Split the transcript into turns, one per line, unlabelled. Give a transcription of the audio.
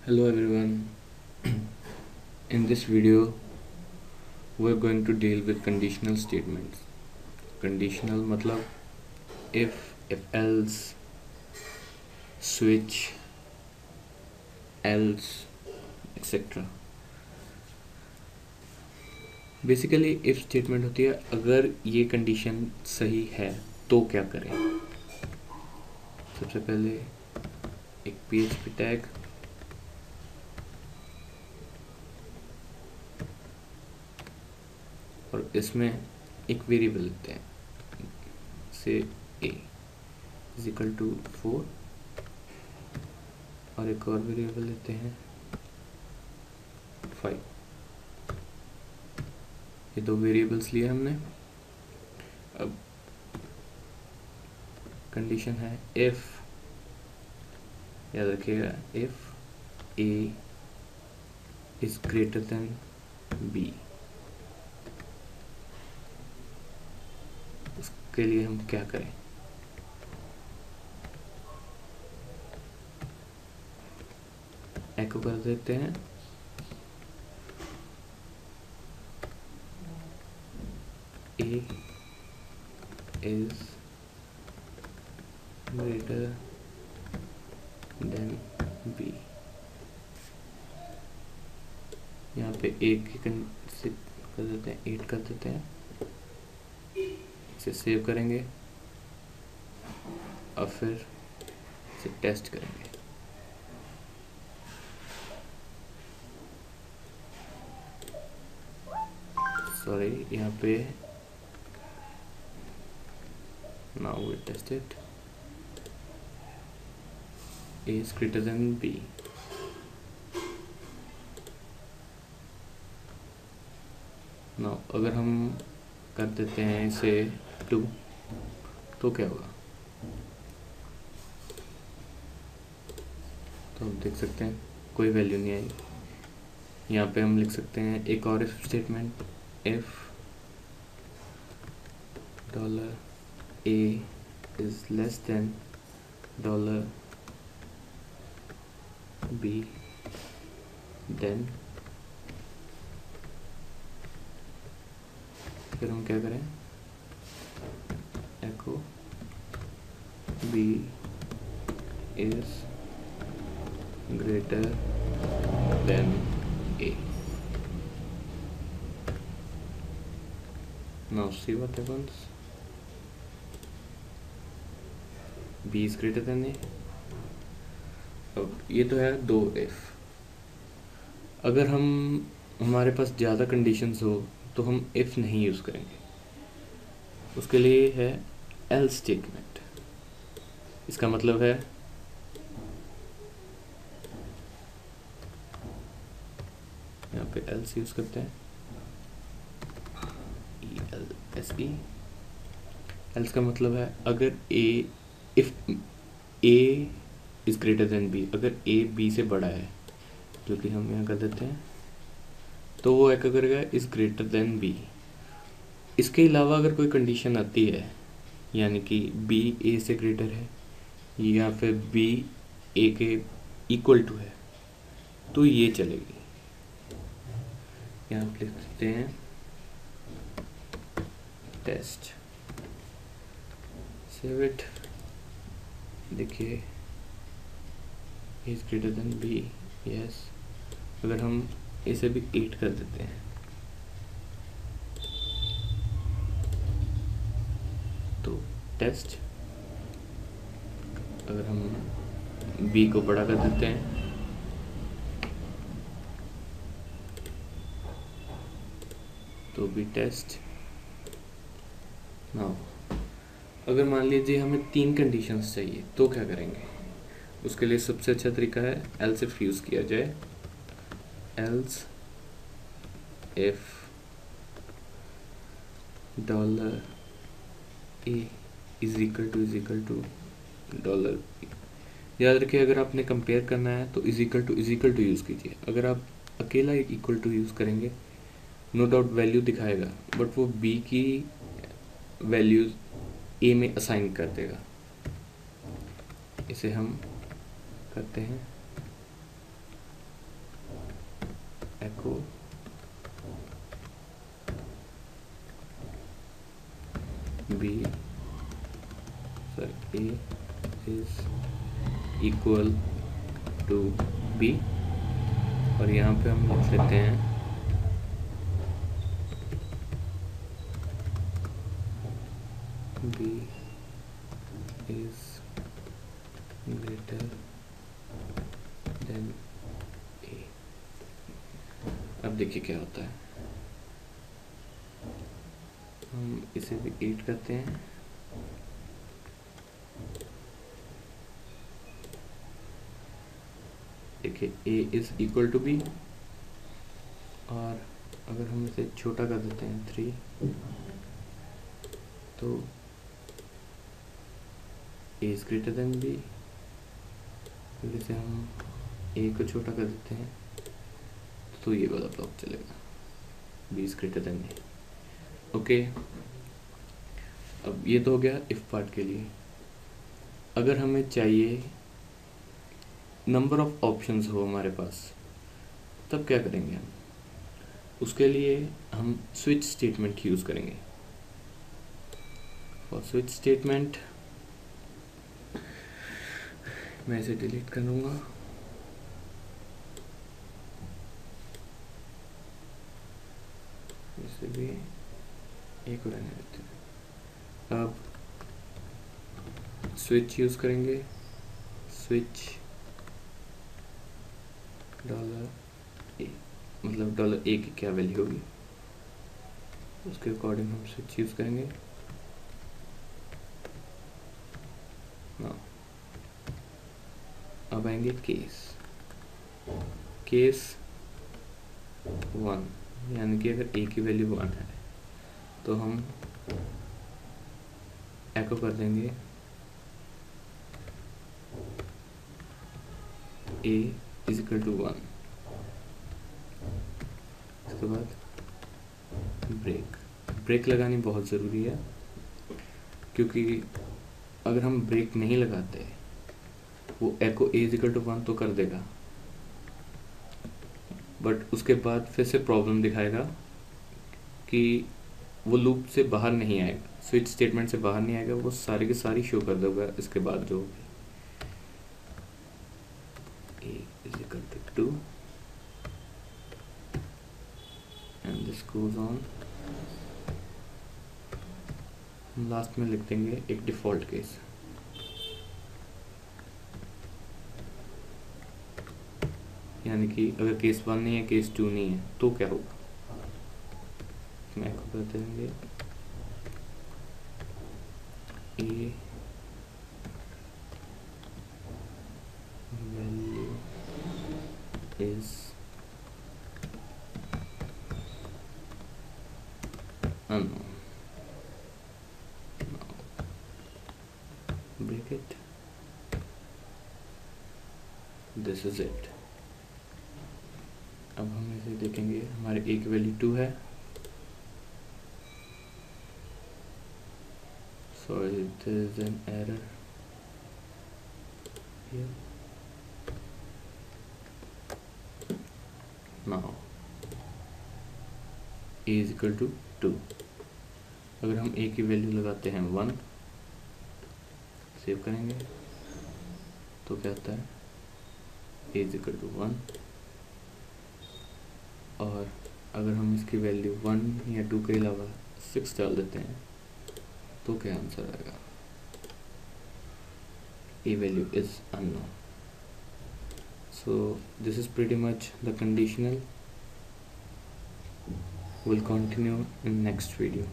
Hello everyone. In this video, we are going to deal with conditional statements. Conditional मतलब if else, switch, else, etc. Basically if statement होती है अगर ये condition सही है तो क्या करें। सबसे पहले एक PHP टैग, और इसमें एक वेरिएबल लेते हैं से a इज इक्वल टू 4 और एक और वेरिएबल लेते हैं 5। ये दो वेरिएबल्स लिए हमने। अब कंडीशन है इफ, याद रखिएगा, if a is greater then b। उसके लिए हम क्या करें। एको कर देते हैं a is greater than b। यहाँ पे a की से कर देते हैं 8 कर देते हैं। इसे सेव करेंगे और फिर इसे टेस्ट करेंगे। सॉरी, यहाँ पे now we test it, a is greater than b। now अगर हम कर देते हैं इसे 2 तो क्या होगा। तो हम देख सकते हैं कोई वैल्यू नहीं आई। यहाँ पे हम लिख सकते हैं एक और if statement, if $a is less than $b, then फिर हम क्या करें, echo b is greater than a। now see what happens, b is greater than a। अब ये तो है दो if। अगर हमारे पास ज़्यादा कंडीशंस हो तो हम if नहीं यूज़ करेंगे। उसके लिए है else स्टेटमेंट। इसका मतलब है यहाँ पे else यूज़ करते हैं, ELSE। else का मतलब है अगर if a is greater then b, अगर a b से बड़ा है, जो कि हम यहाँ कर देते हैं, तो वो क्या करेगा, इज ग्रेटर देन b। इसके अलावा अगर कोई कंडीशन आती है, यानी कि b a से ग्रेटर है या फिर b a के इक्वल टू है, तो ये चलेगी। यहाँ लिख सकते हैं टेस्ट, सेव इट। देखिए is greater than B, yes. अगर हम इसे भी 8 कर देते हैं तो टेस्ट, अगर हम b को बड़ा कर देते हैं तो भी टेस्ट। नाउ अगर मान लीजिए हमें 3 कंडीशंस चाहिए तो क्या करेंगे। उसके लिए सबसे अच्छा तरीका है else if यूज़ किया जाए। else if $a is equal to $b। याद रखिए, अगर आपने कंपेयर करना है तो इज इक्वल टू यूज़ कीजिए। अगर आप अकेला इक्वल टू यूज़ करेंगे, नो डाउट वैल्यू दिखाएगा, बट वो b की वैल्यूज a में असाइन कर देगा। इसे हम करते हैं echo b sorry a is equal to b, और यहाँ पे हम लिख लेते हैं b is greater than a। अब देखिए क्या होता है, हम इसे भी 8 करते हैं, देखिए a is equal to b, और अगर हम इसे छोटा कर देते हैं 3, तो a is greater then b, जैसे हम a को छोटा कर देते हैं तो ये वाला ब्लॉक चलेगा, b is greater then a। Okay, अब ये तो हो गया इफ पार्ट के लिए। अगर हमें चाहिए नंबर ऑफ ऑप्शंस हो हमारे पास, तब क्या करेंगे हम? उसके लिए हम स्विच स्टेटमेंट यूज़ करेंगे। फॉर स्विच स्टेटमेंट मैं इसे डिलीट कर दूंगा, इसे भी एक और रहने देते हैं। अब स्विच यूज़ करेंगे, स्विच $a, मतलब $a की क्या वैल्यू होगी उसके अकॉर्डिंग हम स्विच यूज़ करेंगे ना। अब आएंगे केस 1, यानी कि अगर a की वैल्यू 1 है तो हम एको कर देंगे a इज इक्वल टू 1। इसके बाद ब्रेक लगानी बहुत ज़रूरी है, क्योंकि अगर हम ब्रेक नहीं लगाते वो एको a इज इक्वल टू 1 तो कर देगा, बट उसके बाद फिर से प्रॉब्लम दिखाएगा कि वो लूप से बाहर नहीं आएगा, स्विच स्टेटमेंट से बाहर नहीं आएगा, वो सारी की सारी शो कर देगा इसके बाद जो a is equal to 2 and this goes on। हम लास्ट में लिख देंगे एक डिफ़ॉल्ट केस, यानी कि अगर केस 1 नहीं है, केस 2 नहीं है, तो क्या होगा? मैं आपको बता देंगे a value is unknown, break it, this is it। अब हम इसे देखेंगे, हमारे a की वैल्यू 2 है, sorry there is an error here, now a is equal to 2। अगर हम a की वैल्यू लगाते हैं 1, सेव करेंगे तो क्या आता है, a is equal to 1, और अगर हम इसकी वैल्यू 1 या 2 के अलावा 6 डाल देते हैं तो क्या आंसर आएगा? a value is unknown। So this is pretty much the conditional। We'll continue in next video।